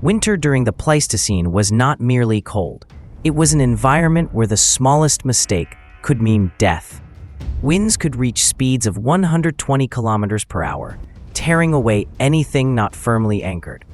Winter during the Pleistocene was not merely cold. It was an environment where the smallest mistake could mean death. Winds could reach speeds of 120 kilometers per hour, tearing away anything not firmly anchored.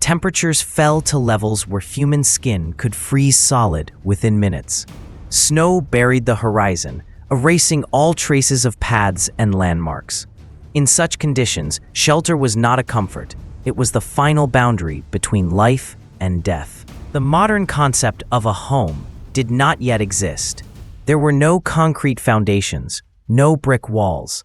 Temperatures fell to levels where human skin could freeze solid within minutes. Snow buried the horizon, erasing all traces of paths and landmarks. In such conditions, shelter was not a comfort. It was the final boundary between life and death. The modern concept of a home did not yet exist. There were no concrete foundations, no brick walls.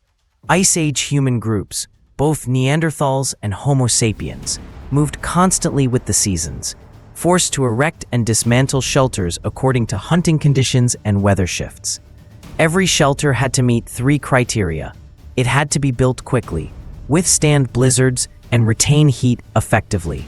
Ice Age human groups, both Neanderthals and Homo sapiens, moved constantly with the seasons, forced to erect and dismantle shelters according to hunting conditions and weather shifts. Every shelter had to meet 3 criteria. It had to be built quickly, withstand blizzards, and retain heat effectively.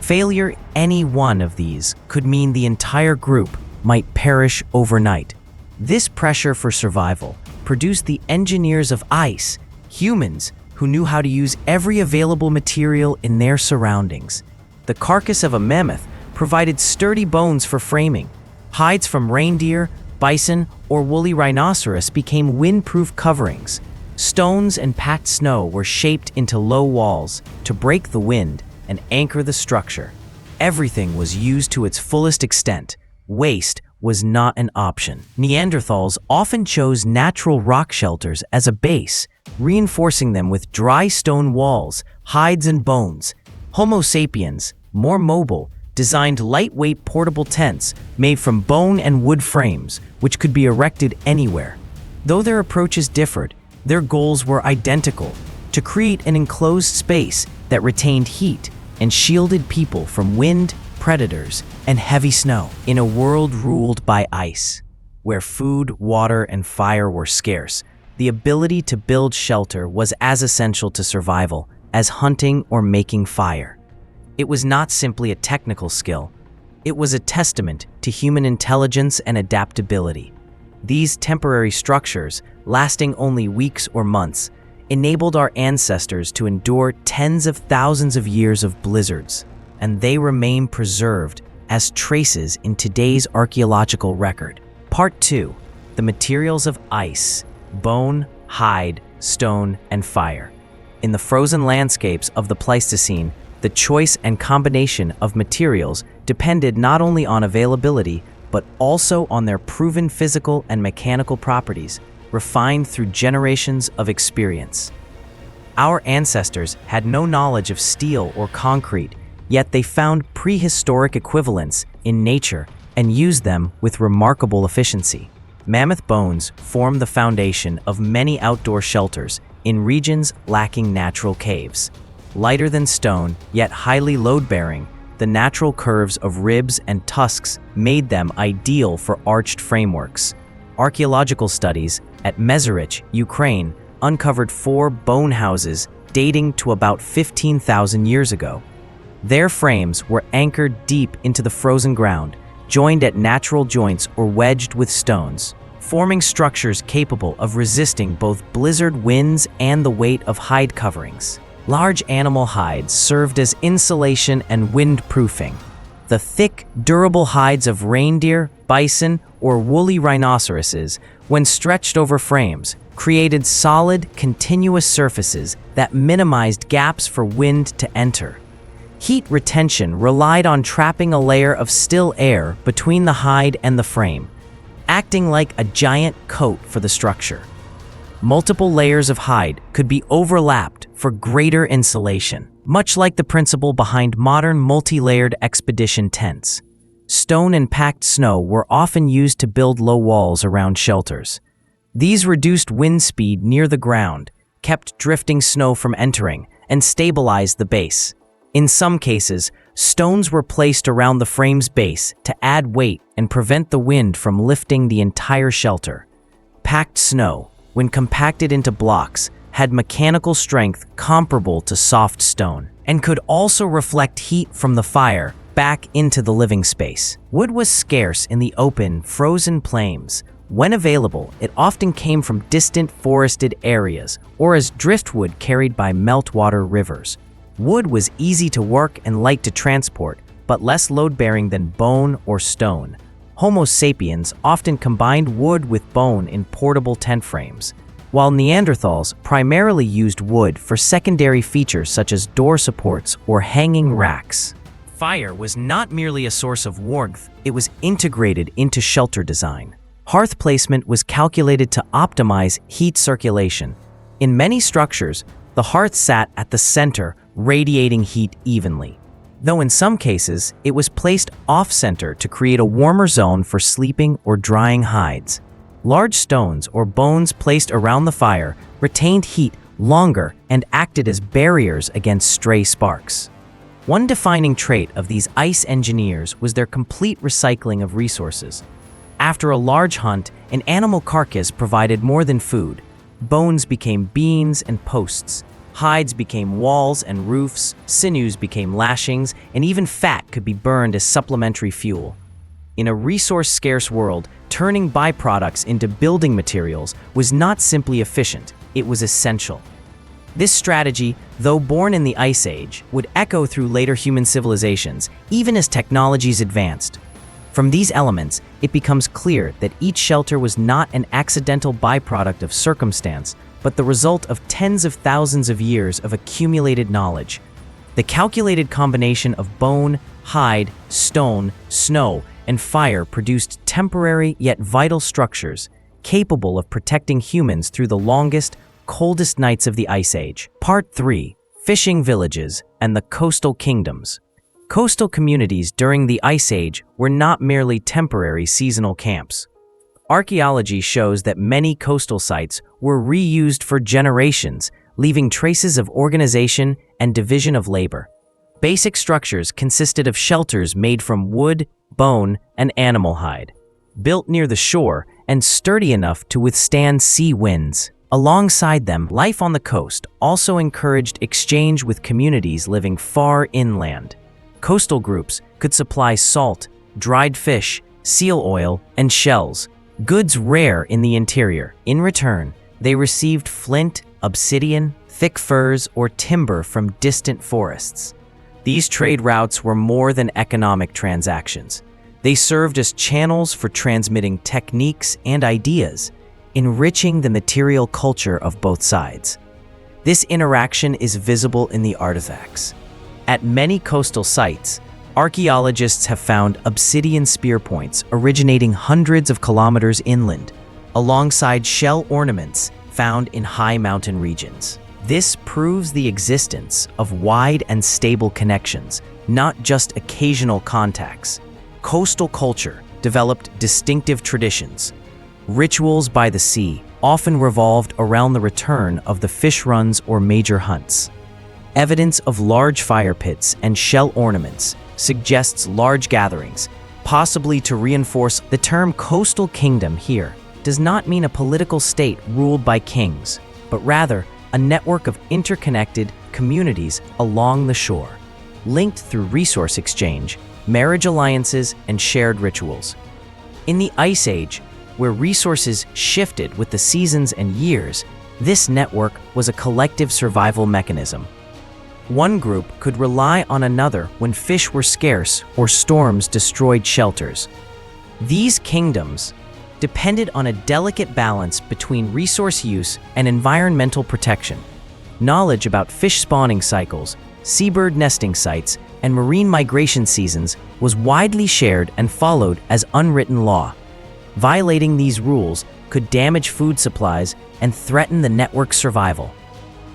Failure in any one of these could mean the entire group might perish overnight. This pressure for survival produced the engineers of ice, humans who knew how to use every available material in their surroundings. The carcass of a mammoth provided sturdy bones for framing. Hides from reindeer, bison, or woolly rhinoceros became windproof coverings. Stones and packed snow were shaped into low walls to break the wind and anchor the structure. Everything was used to its fullest extent. Waste was not an option. Neanderthals often chose natural rock shelters as a base, reinforcing them with dry stone walls, hides, and bones. Homo sapiens, more mobile, designed lightweight portable tents made from bone and wood frames, which could be erected anywhere. Though their approaches differed, their goals were identical: to create an enclosed space that retained heat and shielded people from wind, predators, and heavy snow. In a world ruled by ice, where food, water, and fire were scarce, the ability to build shelter was as essential to survival as hunting or making fire. It was not simply a technical skill. It was a testament to human intelligence and adaptability. These temporary structures, lasting only weeks or months, enabled our ancestors to endure tens of thousands of years of blizzards, and they remain preserved as traces in today's archaeological record. Part 2. The materials of ice: bone, hide, stone, and fire. In the frozen landscapes of the Pleistocene, the choice and combination of materials depended not only on availability, but also on their proven physical and mechanical properties, refined through generations of experience. Our ancestors had no knowledge of steel or concrete, yet they found prehistoric equivalents in nature and used them with remarkable efficiency. Mammoth bones form the foundation of many outdoor shelters in regions lacking natural caves. Lighter than stone, yet highly load-bearing, the natural curves of ribs and tusks made them ideal for arched frameworks. Archaeological studies at Mezerich, Ukraine, uncovered 4 bone houses dating to about 15,000 years ago. Their frames were anchored deep into the frozen ground, joined at natural joints or wedged with stones, forming structures capable of resisting both blizzard winds and the weight of hide coverings. Large animal hides served as insulation and windproofing. The thick, durable hides of reindeer, bison, or woolly rhinoceroses, when stretched over frames, created solid, continuous surfaces that minimized gaps for wind to enter. Heat retention relied on trapping a layer of still air between the hide and the frame, acting like a giant coat for the structure. Multiple layers of hide could be overlapped for greater insulation, much like the principle behind modern multi-layered expedition tents. Stone and packed snow were often used to build low walls around shelters. These reduced wind speed near the ground, kept drifting snow from entering, and stabilized the base. In some cases, stones were placed around the frame's base to add weight and prevent the wind from lifting the entire shelter. Packed snow, when compacted into blocks, had mechanical strength comparable to soft stone, and could also reflect heat from the fire back into the living space. Wood was scarce in the open, frozen plains. When available, it often came from distant forested areas or as driftwood carried by meltwater rivers. Wood was easy to work and light to transport, but less load-bearing than bone or stone. Homo sapiens often combined wood with bone in portable tent frames, while Neanderthals primarily used wood for secondary features such as door supports or hanging racks. Fire was not merely a source of warmth, it was integrated into shelter design. Hearth placement was calculated to optimize heat circulation. In many structures, the hearth sat at the center, radiating heat evenly, though in some cases, it was placed off-center to create a warmer zone for sleeping or drying hides. Large stones or bones placed around the fire retained heat longer and acted as barriers against stray sparks. One defining trait of these ice engineers was their complete recycling of resources. After a large hunt, an animal carcass provided more than food. Bones became beams and posts. Hides became walls and roofs, sinews became lashings, and even fat could be burned as supplementary fuel. In a resource-scarce world, turning byproducts into building materials was not simply efficient, it was essential. This strategy, though born in the Ice Age, would echo through later human civilizations, even as technologies advanced. From these elements, it becomes clear that each shelter was not an accidental byproduct of circumstance, but the result of tens of thousands of years of accumulated knowledge. The calculated combination of bone, hide, stone, snow, and fire produced temporary yet vital structures, capable of protecting humans through the longest, coldest nights of the Ice Age. Part 3. Fishing Villages and the Coastal Kingdoms. Coastal communities during the Ice Age were not merely temporary seasonal camps. Archaeology shows that many coastal sites were reused for generations, leaving traces of organization and division of labor. Basic structures consisted of shelters made from wood, bone, and animal hide, built near the shore and sturdy enough to withstand sea winds. Alongside them, life on the coast also encouraged exchange with communities living far inland. Coastal groups could supply salt, dried fish, seal oil, and shells, goods rare in the interior. In return, they received flint, obsidian, thick furs, or timber from distant forests. These trade routes were more than economic transactions. They served as channels for transmitting techniques and ideas, enriching the material culture of both sides. This interaction is visible in the artifacts. At many coastal sites, archaeologists have found obsidian spear points originating hundreds of kilometers inland, alongside shell ornaments found in high mountain regions. This proves the existence of wide and stable connections, not just occasional contacts. Coastal culture developed distinctive traditions. Rituals by the sea often revolved around the return of the fish runs or major hunts. Evidence of large fire pits and shell ornaments suggests large gatherings, possibly to reinforce the term coastal kingdom here does not mean a political state ruled by kings, but rather a network of interconnected communities along the shore, linked through resource exchange, marriage alliances, and shared rituals. In the Ice Age, where resources shifted with the seasons and years, this network was a collective survival mechanism. One group could rely on another when fish were scarce or storms destroyed shelters. These kingdoms depended on a delicate balance between resource use and environmental protection. Knowledge about fish spawning cycles, seabird nesting sites, and marine migration seasons was widely shared and followed as unwritten law. Violating these rules could damage food supplies and threaten the network's survival.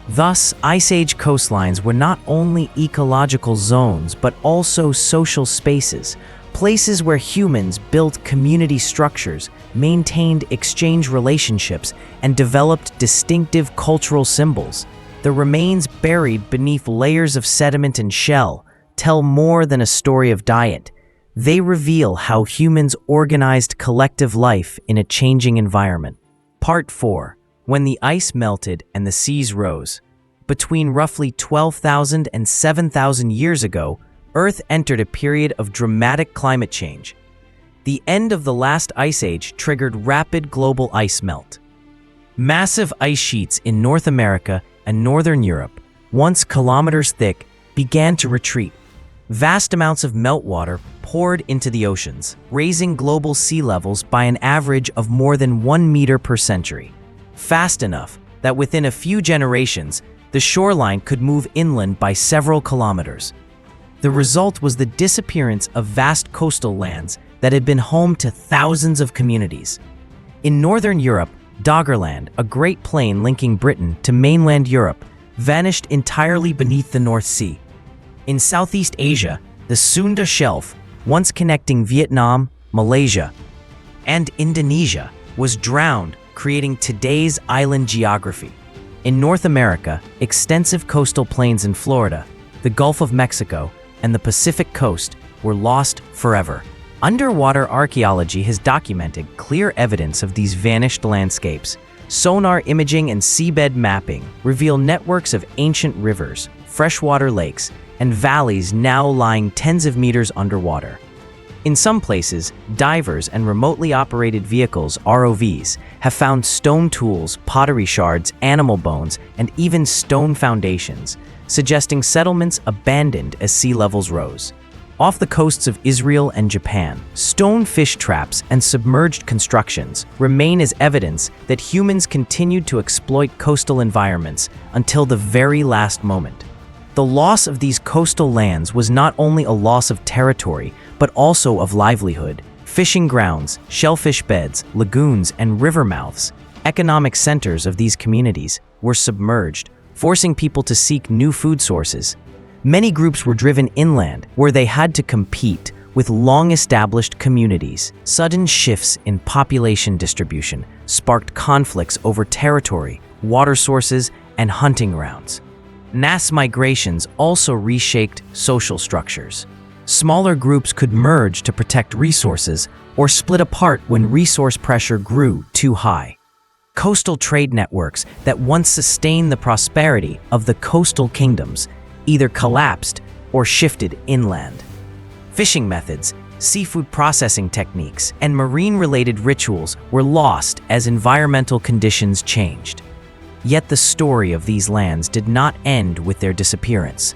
Thus, Ice Age coastlines were not only ecological zones but also social spaces, places where humans built community structures, maintained exchange relationships, and developed distinctive cultural symbols. The remains buried beneath layers of sediment and shell tell more than a story of diet. They reveal how humans organized collective life in a changing environment. Part 4. When the ice melted and the seas rose. Between roughly 12,000 and 7,000 years ago, Earth entered a period of dramatic climate change. The end of the last ice age triggered rapid global ice melt. Massive ice sheets in North America and Northern Europe, once kilometers thick, began to retreat. Vast amounts of meltwater poured into the oceans, raising global sea levels by an average of more than 1 meter per century, fast enough that within a few generations, the shoreline could move inland by several kilometers. The result was the disappearance of vast coastal lands that had been home to thousands of communities. In northern Europe, Doggerland, a great plain linking Britain to mainland Europe, vanished entirely beneath the North Sea. In Southeast Asia, the Sunda Shelf, once connecting Vietnam, Malaysia, and Indonesia, was drowned, creating today's island geography. In North America, extensive coastal plains in Florida, the Gulf of Mexico, and the Pacific coast were lost forever. Underwater archaeology has documented clear evidence of these vanished landscapes. Sonar imaging and seabed mapping reveal networks of ancient rivers, freshwater lakes, and valleys now lying tens of meters underwater. In some places, divers and remotely operated vehicles, ROVs, have found stone tools, pottery shards, animal bones, and even stone foundations, suggesting settlements abandoned as sea levels rose. Off the coasts of Israel and Japan, stone fish traps and submerged constructions remain as evidence that humans continued to exploit coastal environments until the very last moment. The loss of these coastal lands was not only a loss of territory, but also of livelihood. Fishing grounds, shellfish beds, lagoons, and river mouths, economic centers of these communities, were submerged, forcing people to seek new food sources. Many groups were driven inland, where they had to compete with long-established communities. Sudden shifts in population distribution sparked conflicts over territory, water sources, and hunting grounds. Mass migrations also reshaped social structures. Smaller groups could merge to protect resources or split apart when resource pressure grew too high. Coastal trade networks that once sustained the prosperity of the coastal kingdoms either collapsed or shifted inland. Fishing methods, seafood processing techniques, and marine-related rituals were lost as environmental conditions changed. Yet the story of these lands did not end with their disappearance.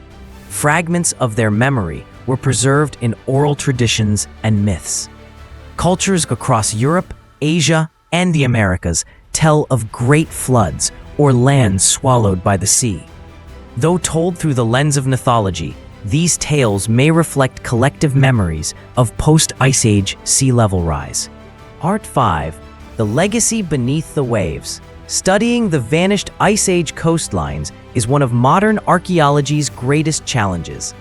Fragments of their memory were preserved in oral traditions and myths. Cultures across Europe, Asia, and the Americas tell of great floods or lands swallowed by the sea. Though told through the lens of mythology, these tales may reflect collective memories of post-Ice Age sea level rise. Part 5. The Legacy Beneath the Waves. Studying the vanished Ice Age coastlines is one of modern archaeology's greatest challenges.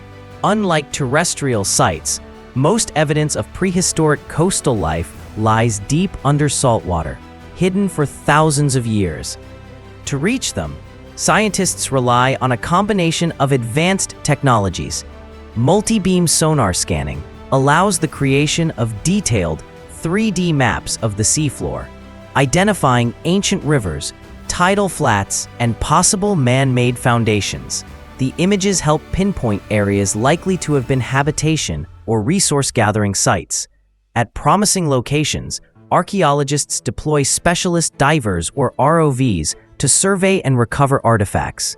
Unlike terrestrial sites, most evidence of prehistoric coastal life lies deep under saltwater, hidden for thousands of years. To reach them, scientists rely on a combination of advanced technologies. Multi-beam sonar scanning allows the creation of detailed 3D maps of the seafloor, identifying ancient rivers, tidal flats, and possible man-made foundations. The images help pinpoint areas likely to have been habitation or resource-gathering sites. At promising locations, archaeologists deploy specialist divers or ROVs to survey and recover artifacts.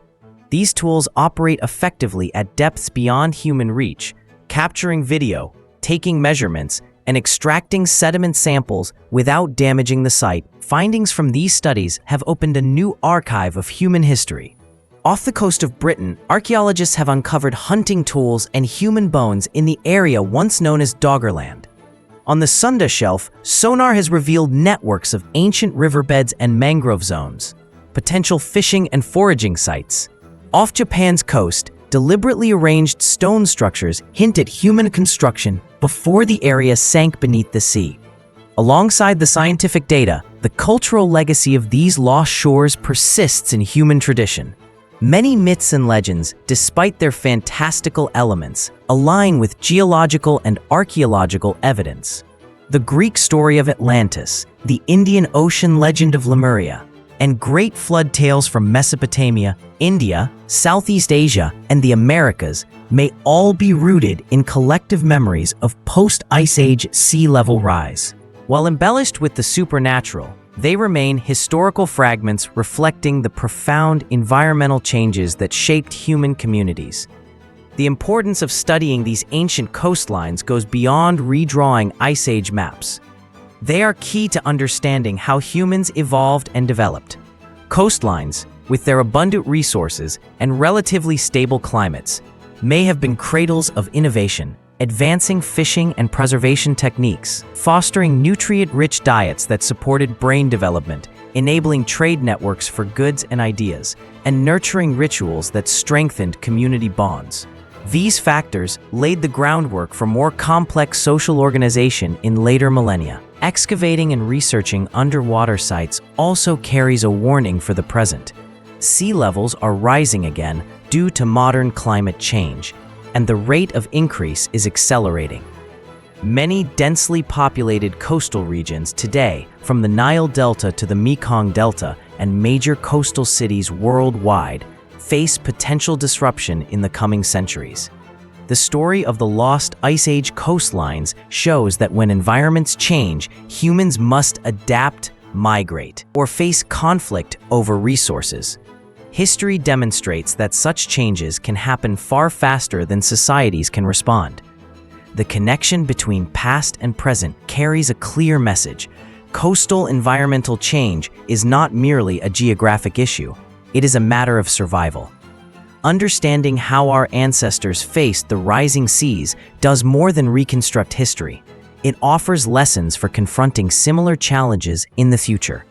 These tools operate effectively at depths beyond human reach, capturing video, taking measurements, and extracting sediment samples without damaging the site. Findings from these studies have opened a new archive of human history. Off the coast of Britain, archaeologists have uncovered hunting tools and human bones in the area once known as Doggerland. On the Sunda Shelf, sonar has revealed networks of ancient riverbeds and mangrove zones, potential fishing and foraging sites. Off Japan's coast, deliberately arranged stone structures hint at human construction before the area sank beneath the sea. Alongside the scientific data, the cultural legacy of these lost shores persists in human tradition. Many myths and legends, despite their fantastical elements, align with geological and archaeological evidence. The Greek story of Atlantis, the Indian Ocean legend of Lemuria, and great flood tales from Mesopotamia, India, Southeast Asia, and the Americas may all be rooted in collective memories of post-Ice Age sea level rise. While embellished with the supernatural, they remain historical fragments reflecting the profound environmental changes that shaped human communities. The importance of studying these ancient coastlines goes beyond redrawing Ice Age maps. They are key to understanding how humans evolved and developed. Coastlines, with their abundant resources and relatively stable climates, may have been cradles of innovation, advancing fishing and preservation techniques, fostering nutrient-rich diets that supported brain development, enabling trade networks for goods and ideas, and nurturing rituals that strengthened community bonds. These factors laid the groundwork for more complex social organization in later millennia. Excavating and researching underwater sites also carries a warning for the present. Sea levels are rising again due to modern climate change, and the rate of increase is accelerating. Many densely populated coastal regions today, from the Nile Delta to the Mekong Delta and major coastal cities worldwide, face potential disruption in the coming centuries. The story of the lost Ice Age coastlines shows that when environments change, humans must adapt, migrate, or face conflict over resources. History demonstrates that such changes can happen far faster than societies can respond. The connection between past and present carries a clear message. Coastal environmental change is not merely a geographic issue. It is a matter of survival. Understanding how our ancestors faced the rising seas does more than reconstruct history. It offers lessons for confronting similar challenges in the future.